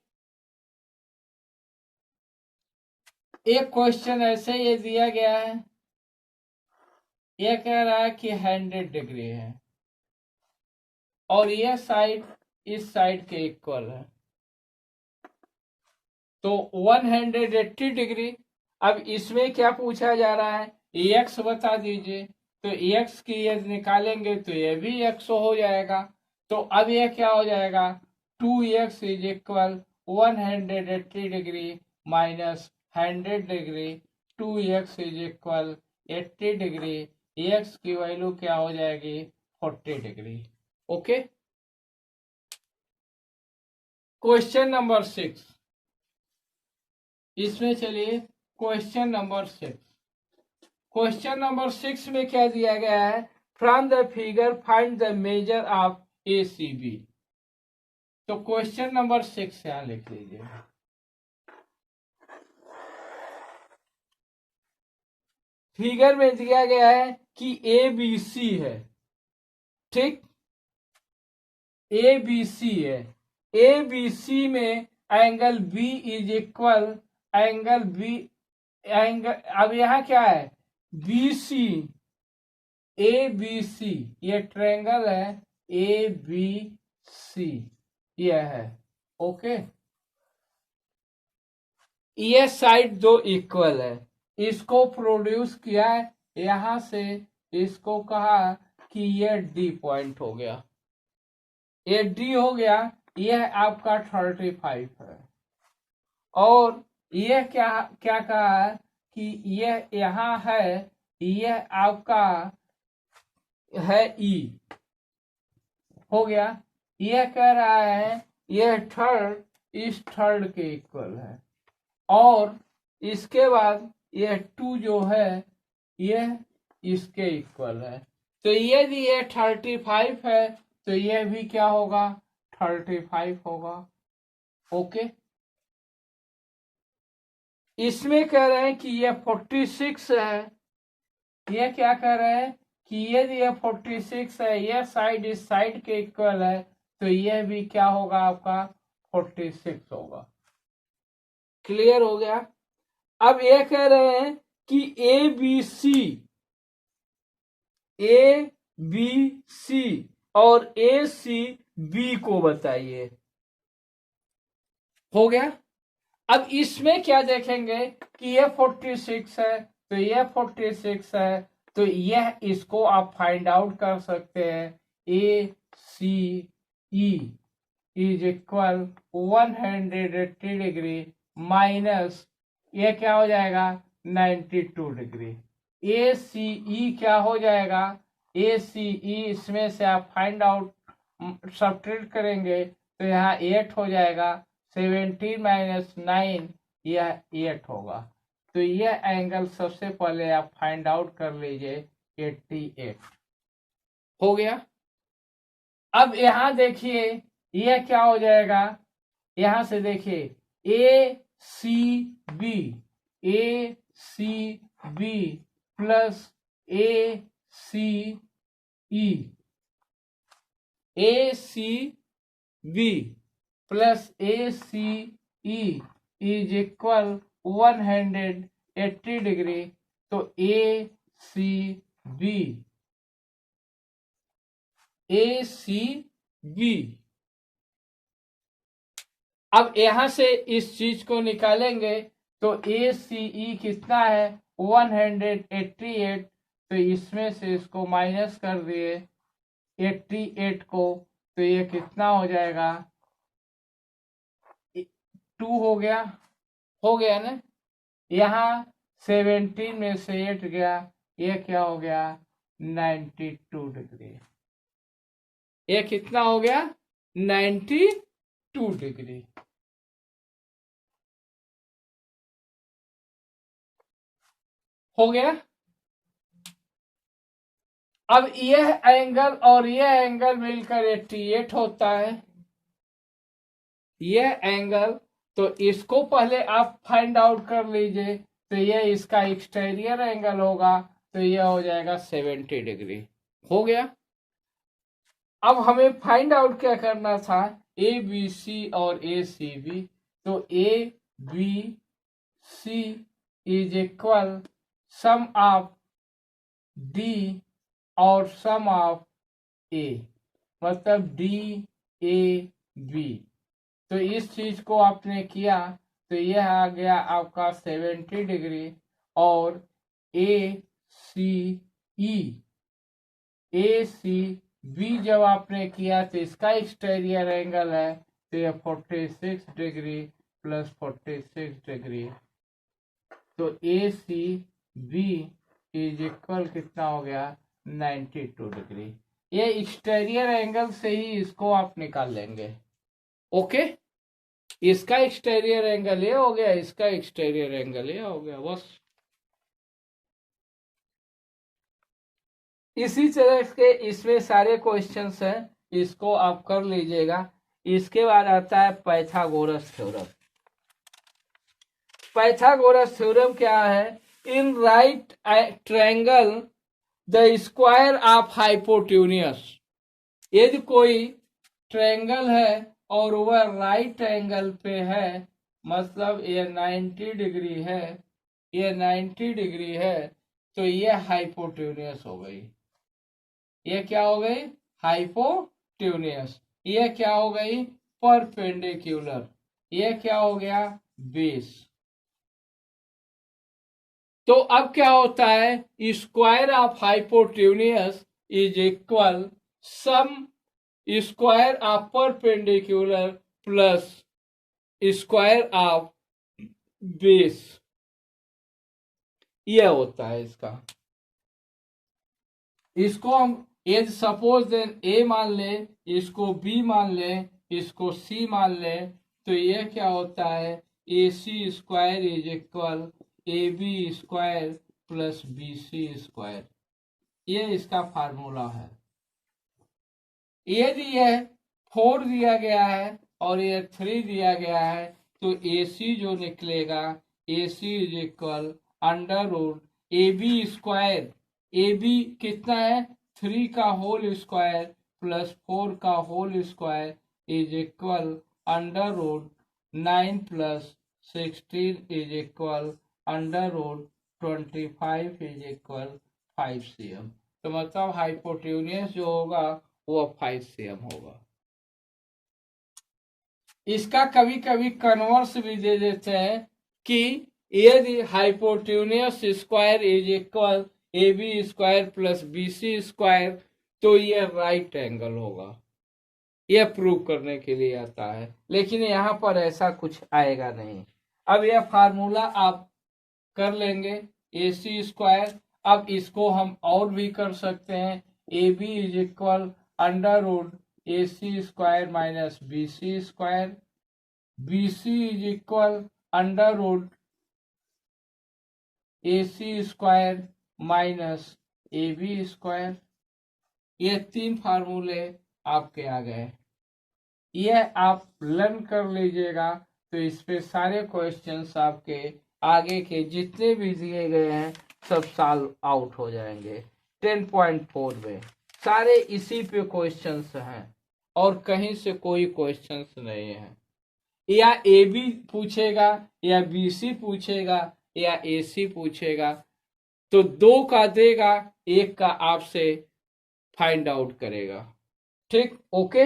एक क्वेश्चन ऐसे ये दिया गया है, यह कह रहा है कि 100 डिग्री है और यह साइड इस साइड के इक्वल है, तो 180 डिग्री। अब इसमें क्या पूछा जा रहा है एक्स बता दीजिए। तो एक्स की यदि निकालेंगे तो ये भी एक्स हो जाएगा। तो अब ये क्या हो जाएगा, 2x is equal 180 degree minus 100 degree, 2x is equal 80 degree, x की वैल्यू क्या हो जाएगी 40 डिग्री। ओके। क्वेश्चन नंबर 6, इसमें चलिए क्वेश्चन नंबर 6। क्वेश्चन नंबर 6 में क्या दिया गया है, from the figure find the measure of ACB। तो क्वेश्चन नंबर 6 यहां लिख लीजिए। फिगर में दिया गया है कि ABC है, ठीक, ABC है। ABC में angle B is equal angle B, angle, अब यहां क्या है, BC, ABC, ये ट्रायंगल है ABC, यह है। ओके, ये साइड दो इक्वल है, इसको प्रोड्यूस किया है, यहां से इसको कहा कि ये D पॉइंट हो गया, ये D हो गया, यह आपका 35 है। और यह क्या क्या कहा है कि यह यहां है, यह आपका है E, हो गया। यह कह रहा है यह थर्ड इस थर्ड के इक्वल है, और इसके बाद यह 2 जो है यह इसके इक्वल है। तो यदि यह 35 है तो यह भी क्या होगा 35 होगा। ओके, इसमें कह रहे हैं कि यह 46 है, यह क्या कह रहे हैं कि यदि यह 46 है, यह साइड इस साइड के इक्वल है, तो यह भी क्या होगा आपका 46 होगा। क्लियर हो गया। अब ये कह रहे हैं कि ए बी सी और ACB को बताइए। हो गया। अब इसमें क्या देखेंगे कि यह 46 है, तो यह 46 है, तो यह इसको आप फाइंड आउट कर सकते हैं। ACE is equal 180 degree minus ये क्या हो जाएगा 92 डिग्री। ACE क्या हो जाएगा, ACE इसमें से आप फाइंड आउट सब्ट्रैक्ट करेंगे तो यहाँ 8 हो जाएगा, 17 माइनस 9 यह 8 होगा। तो यह एंगल सबसे पहले आप फाइंड आउट कर लीजिए 88 हो गया। अब यहां देखिए यह क्या हो जाएगा, यहां से देखिए ACB plus ACE plus ACE is equal 180 degree. तो ACB, अब यहां से इस चीज को निकालेंगे तो ACE कितना है 188, तो इसमें से इसको माइनस कर दिए 88 को, तो ये कितना हो जाएगा 2 हो गया ना। यहाँ 17 में से 8 गया, ये क्या हो गया 92 डिग्री, ये कितना हो गया 92 डिग्री। हो गया। अब यह एंगल और यह एंगल मिलकर 88 होता है, यह एंगल, तो इसको पहले आप फाइंड आउट कर लीजिए, तो यह इसका एक्सटीरियर एंगल होगा, तो यह हो जाएगा 70 डिग्री। हो गया। अब हमें फाइंड आउट क्या करना था, ABC और ACB। तो ABC is equal sum of D और सम ऑफ A, मतलब DAB। तो इस चीज को आपने किया तो यह आ गया आपका 70 डिग्री, और AC ए सी बी जब आपने किया तो इसका एक्सटीरियर एंगल है, तो ये 46 डिग्री प्लस 46 डिग्री, तो A C B is equal कितना हो गया 92 डिग्री। ये एक्सटीरियर एंगल से ही इसको आप निकाल लेंगे। ओके, इसका एक्सटीरियर एंगल ये हो गया, इसका एक्सटीरियर एंगल ये हो गया, बस। इसी तरह के इसमें सारे क्वेश्चंस हैं, इसको आप कर लीजिएगा। इसके बाद आता है पाइथागोरस थ्योरम। पाइथागोरस थ्योरम क्या है? In right triangle the square of hypotenuse, यदि कोई ट्रायंगल है और वह राइट एंगल पे है, मतलब ये 90 डिग्री है, ये 90 डिग्री है, तो ये हाइपोटेन्यूस हो गई। ये क्या हो गई? हाइपोटेन्यूस। ये क्या हो गई? परपेंडिकुलर। ये क्या हो गया? बेस। तो अब क्या होता है? Square of hypotenuse is equal some square of perpendicular plus square of base, यह होता है इसका। इसको हम यदि सपोज देन ए मान ले, इसको बी मान ले, इसको सी मान ले, तो ये क्या होता है? A C square is equal A B square plus B C square, ये इसका फार्मूला है। यदि यह 4 दिया गया है और यह 3 दिया गया है, तो ए सी जो निकलेगा, A C is equal under root A B square, A B कितना है? 3 का होल स्क्वायर प्लस 4 का whole square is equal under root 9 plus 16 is equal under root 25 is equal 5 cm। तो मतलब हाइपोटेन्यूस जो होगा वो 5 cm होगा। इसका कभी कभी कन्वर्स भी दे देते हैं कि यदि hypotenuse square is equal A B square plus B C square, तो ये राइट एंगल होगा। यह प्रूव करने के लिए आता है, लेकिन यहाँ पर ऐसा कुछ आएगा नहीं। अब यह फार्मूला आप कर लेंगे, ए सी स्क्वायर। अब इसको हम और भी कर सकते हैं, A B is equal under root A C square minus B C square, B C is equal under root A C square minus A B square. ये 3 फार्मूले आपके आ गए। यह आप लर्न कर लीजिएगा, तो इस पे सारे क्वेश्चंस आपके आगे के जितने भी दिए गए हैं सब सॉल्व आउट हो जाएंगे। 10.4 में सारे इसी पे क्वेश्चंस हैं और कहीं से कोई क्वेश्चंस नहीं है। या ए बी पूछेगा या बी सी पूछेगा या ए सी पूछेगा, तो 2 का देगा, 1 का आपसे फाइंड आउट करेगा। ठीक, ओके।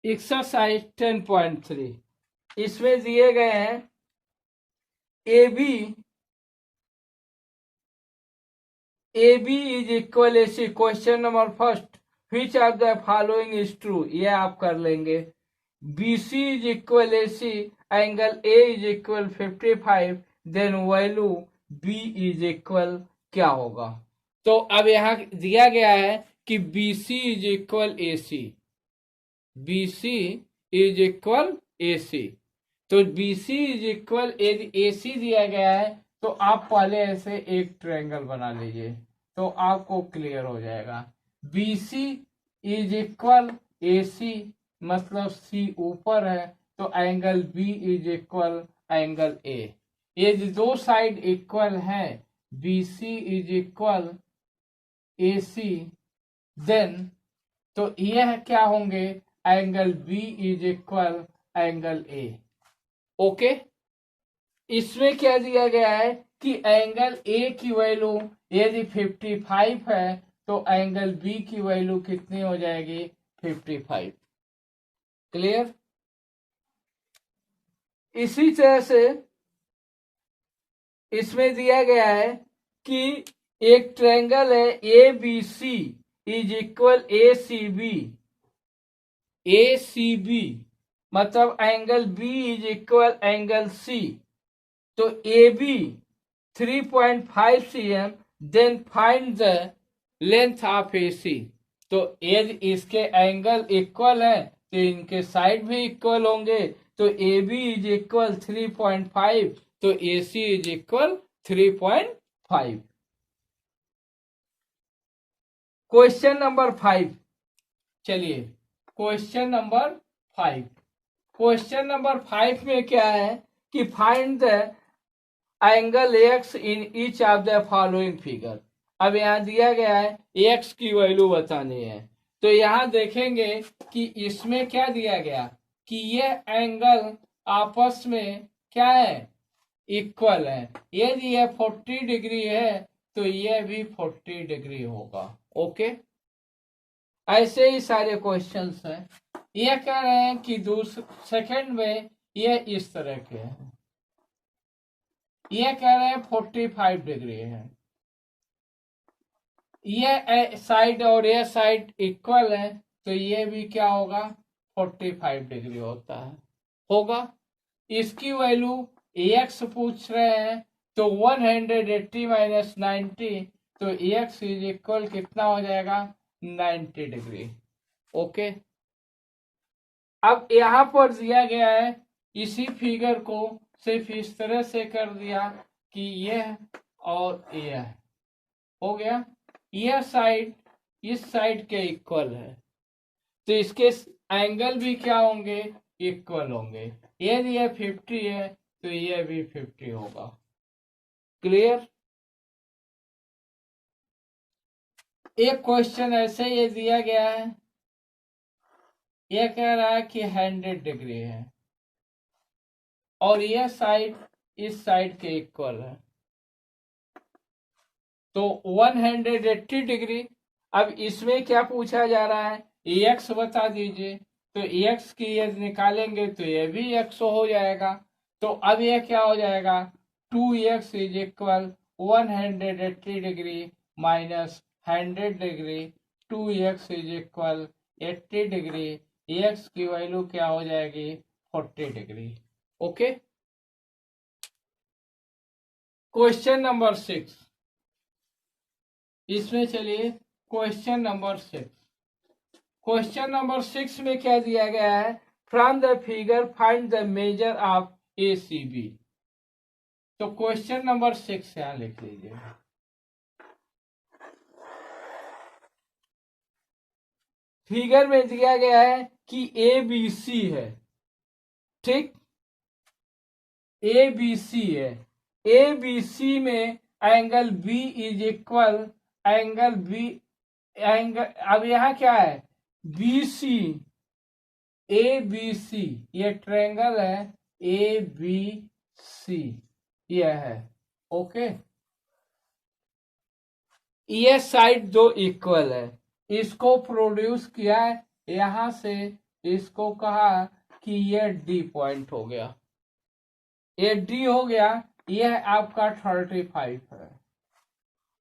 एक्सरसाइज 10.3 इसमें दिए गए हैं A B is equal A C. Question number first, which of the following is true, ये आप कर लेंगे। B C is equal A C, angle A is equal 55, then value B is equal क्या होगा? तो अब यहां दिया गया है कि B C is equal A C, B C is equal A C. तो B C is equal A C दिया गया है, तो आप पहले ऐसे एक ट्रायंगल बना लीजिए तो आपको क्लियर हो जाएगा। B C is equal A C, मतलब सी ऊपर है, तो angle B is equal angle A. ये दो साइड इक्वल है, B C is equal A C, then तो यह क्या होंगे? Angle B is equal angle A. Okay, इसमें क्या दिया गया है कि एंगल ए की वैल्यू यदि 55 है, तो एंगल बी की वैल्यू कितनी हो जाएगी? 55। क्लियर? इसी तरह से इसमें दिया गया है कि एक ट्रायंगल है A B C is equal A C B मतलब angle B is equal angle C. तो A B 3.5 cm, then find the length of A C. तो यदि इसके एंगल इक्वल है तो इनके साइड भी इक्वल होंगे। तो ए बी इज इक्वल 3.5, तो A C is equal 3.5। Question number 5, चलिए क्वेश्चन नंबर 5। क्वेश्चन नंबर 5 में क्या है कि find the angle x in each of the following figure. अब यहाँ दिया गया है एक्स की वैल्यू बतानी है। तो यहाँ देखेंगे कि इसमें क्या दिया गया कि ये एंगल आपस में क्या है, इक्वल है। यदि ये 40 डिग्री है तो ये भी 40 डिग्री होगा। ओके, ऐसे ही सारे क्वेश्चंस हैं। ये कह रहे हैं कि सेकंड में ये इस तरह के हैं। ये कह रहे हैं 45 डिग्री है। ये साइड और ये साइड इक्वल है तो ये भी क्या होगा, 45 डिग्री होगा। इसकी वैल्यू एक्स पूछ रहे हैं तो 180 माइनस 90, तो एक्स इज इक्वल कितना हो जाएगा, 90 डिग्री। ओके, अब यहाँ पर दिया गया है इसी फिगर को सिर्फ इस तरह से कर दिया कि यह और यह हो गया। यह साइड इस साइड के इक्वल है तो इसके एंगल भी क्या होंगे, इक्वल होंगे। यदि यह 50 है तो यह भी 50 होगा। क्लियर। एक क्वेश्चन ऐसे ये दिया गया है, यह कह रहा है कि 100 डिग्री है और यह साइड इस साइड के इक्वल है तो 180 डिग्री। अब इसमें क्या पूछा जा रहा है, एक्स बता दीजिए। तो एक्स की यदि निकालेंगे तो यह भी एक्स हो जाएगा। तो अब यह क्या हो जाएगा, 2x is equal 180 degree minus 100 degree. 2x is equal 80 degree. X की वैल्यू क्या हो जाएगी, 40 डिग्री। Okay, question number 6। इसमें चलिए क्वेश्चन नंबर 6। क्वेश्चन नंबर 6 में क्या दिया गया है, from the figure find the measure of A C B. तो क्वेश्चन नंबर 6 यहां लिख लीजिए। फिगर में दिया गया है कि ए बी सी है, ठीक, ए बी सी है। ए बी सी में angle B is equal angle B angle, अब यहां क्या है, बी सी, ए बी सी, ये ट्रायंगल है ए बी सी, यह है। ओके, ये साइड दो इक्वल है, इसको प्रोड्यूस किया है यहां से, इसको कहा कि ये डी पॉइंट हो गया, ये डी हो गया। यह आपका 35 है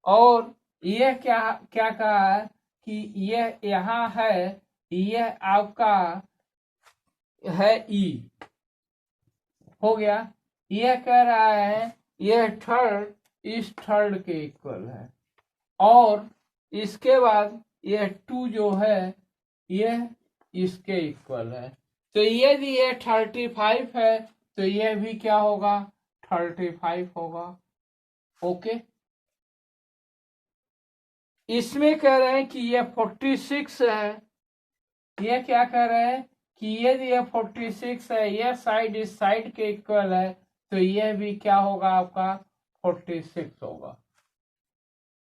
और यह क्या क्या कहा है कि यह यहाँ है, यह आपका है ई, हो गया। यह कह रहा है यह थर्ड इस थर्ड के इक्वल है और इसके बाद यह 2 जो है यह इसके इक्वल है। तो यदि यह 35 है तो यह भी क्या होगा, 35 होगा। ओके, इसमें कह रहे हैं कि यह 46 है। यह क्या कह रहे हैं कि यदि यह 46 है, यह साइड इस साइड के इक्वल है तो यह भी क्या होगा, आपका 46 होगा।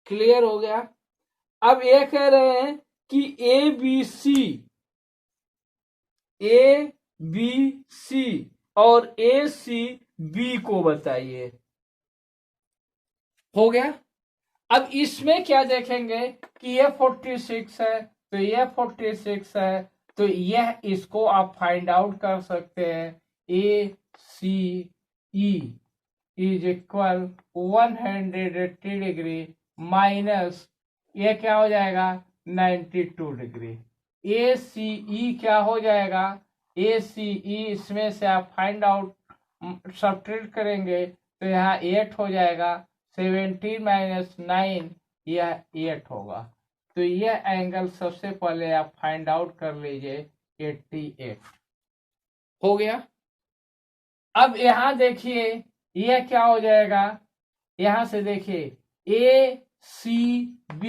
क्लियर हो गया। अब ये कह रहे हैं कि ए बी सी और ए सी बी को बताइए। हो गया। अब इसमें क्या देखेंगे कि यह 46 है तो यह 46 है तो यह इसको आप फाइंड आउट कर सकते हैं ACE is equal 180 degree minus ये क्या हो जाएगा 92 डिग्री। ACE क्या हो जाएगा, ACE इसमें से आप फाइंड आउट सब्ट्रैक्ट करेंगे तो यहाँ 8 हो जाएगा, 17 माइनस 9 यह 8 होगा। तो यह एंगल सबसे पहले आप फाइंड आउट कर लीजिए 88 हो गया। अब यहां देखिए यह क्या हो जाएगा, यहां से देखिए ACB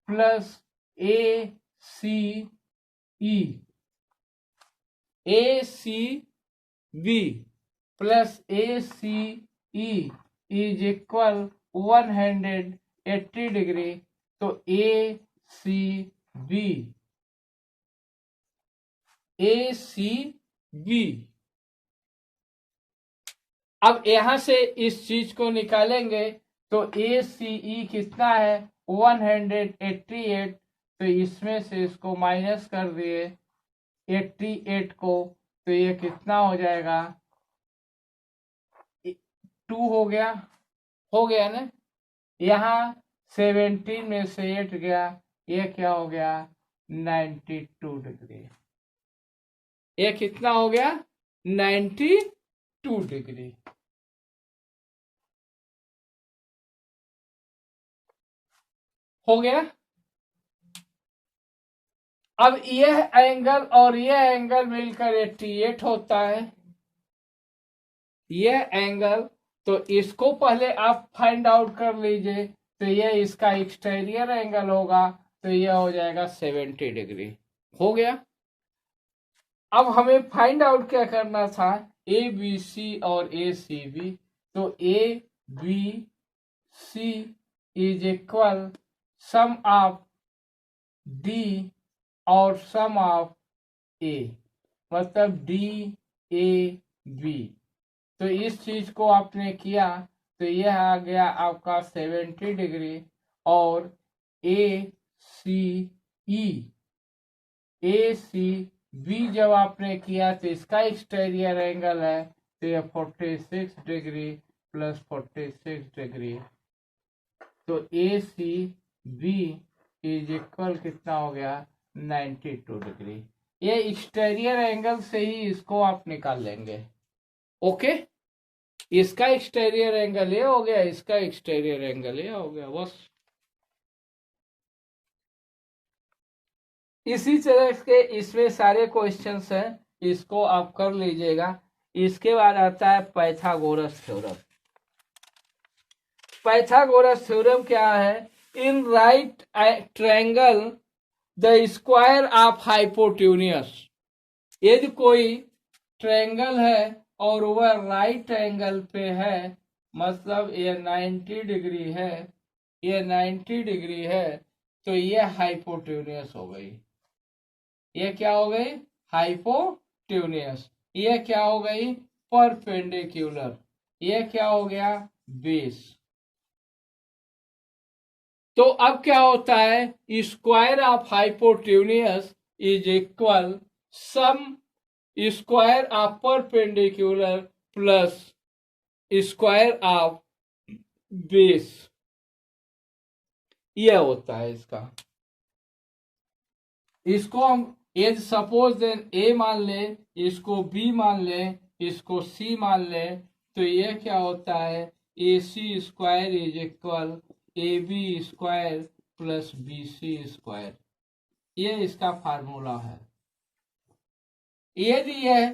plus ACE plus ACE is equal 180 degree. तो ACB अब यहां से इस चीज को निकालेंगे तो ACE कितना है 188, तो इसमें से इसको माइनस कर दिए 88 को, तो ये कितना हो जाएगा 2 हो गया ना। यहाँ 17 में से 8 गया, ये क्या हो गया 92 डिग्री। ये कितना हो गया 92 डिग्री। हो गया। अब यह एंगल और यह एंगल मिलकर 88 होता है, यह एंगल। तो इसको पहले आप फाइंड आउट कर लीजिए, तो यह इसका एक्सटीरियर एंगल होगा, तो यह हो जाएगा 70 डिग्री। हो गया। अब हमें फाइंड आउट क्या करना था, ABC और ACB। तो ABC is equal sum of D और सम ऑफ A, मतलब DAB। तो इस चीज को आपने किया तो यह आ गया आपका 70 डिग्री। और ACB जब आपने किया तो इसका एक्सटीरियर एंगल है, तो यह 46 डिग्री प्लस 46 डिग्री। तो ACB इज इक्वल कितना हो गया 92 डिग्री। ये एक्सटीरियर एंगल से ही इसको आप निकाल लेंगे। ओके, इसका एक्सटीरियर एंगल ये हो गया, इसका एक्सटीरियर एंगल ये हो गया, बस। इसी तरह के इसमें सारे क्वेश्चंस हैं, इसको आप कर लीजिएगा। इसके बाद आता है पाइथागोरस थ्योरम। पाइथागोरस थ्योरम क्या है, in right triangle the square of hypotenuse. यदि कोई ट्रायंगल है और वह राइट एंगल पे है, मतलब ये 90 डिग्री है, ये 90 डिग्री है, तो ये हाइपोटेन्यूस हो गई। ये क्या हो गई हाइपोटेन्यूस। ये क्या हो गई परपेंडिकुलर। ये क्या हो गया बेस। तो अब क्या होता है, square of hypotenuse is equal some square of perpendicular plus square of base. यह होता है इसका। इसको हम यदि सपोज देन A मान ले, इसको B मान ले, इसको C मान ले, तो यह क्या होता है AC square is equal AB square plus BC square. ये इसका फार्मूला है। यदि यह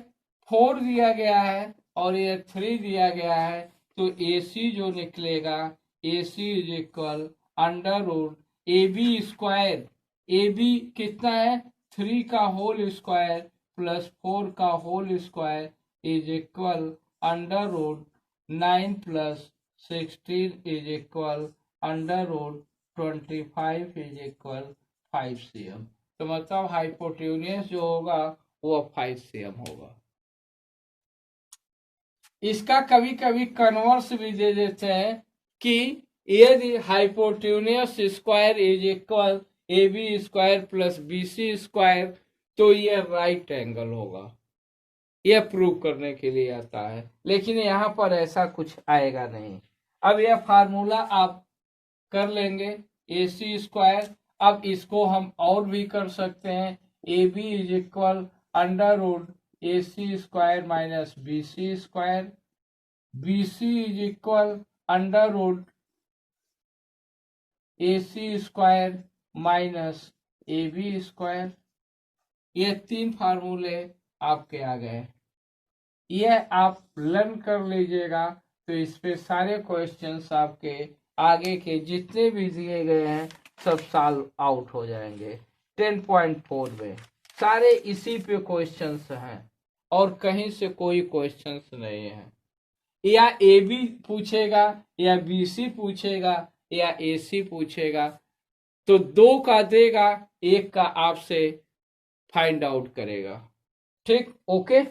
4 दिया गया है और यह 3 दिया गया है, तो AC जो निकलेगा AC is equal under root AB square. AB कितना है 3 का होल स्क्वायर प्लस 4 का whole square is equal under root 9 plus 16 is equal under root 25 is equal 5 cm। तो मतलब हाइपोटेन्यूस जो होगा वो 5 cm होगा। इसका कभी कभी कन्वर्स भी दे देते हैं कि यदि hypotenuse square is equal AB square plus BC square, तो ये राइट एंगल होगा। यह प्रूव करने के लिए आता है, लेकिन यहाँ पर ऐसा कुछ आएगा नहीं। अब यह फार्मूला आप कर लेंगे, AC स्क्वायर। अब इसको हम और भी कर सकते हैं, AB is equal under root AC square minus BC square, BC is equal under root AC square minus AB square. ये 3 फार्मूले आपके आ गए। यह आप लर्न कर लीजिएगा, तो इस पे सारे क्वेश्चंस आपके आगे के जितने भी दिए गए हैं सब सॉल्व आउट हो जाएंगे। 10.4 में सारे इसी पे क्वेश्चंस हैं और कहीं से कोई क्वेश्चंस नहीं है। या AB पूछेगा या BC पूछेगा या AC पूछेगा, तो 2 का देगा, 1 का आपसे फाइंड आउट करेगा। ठीक, ओके।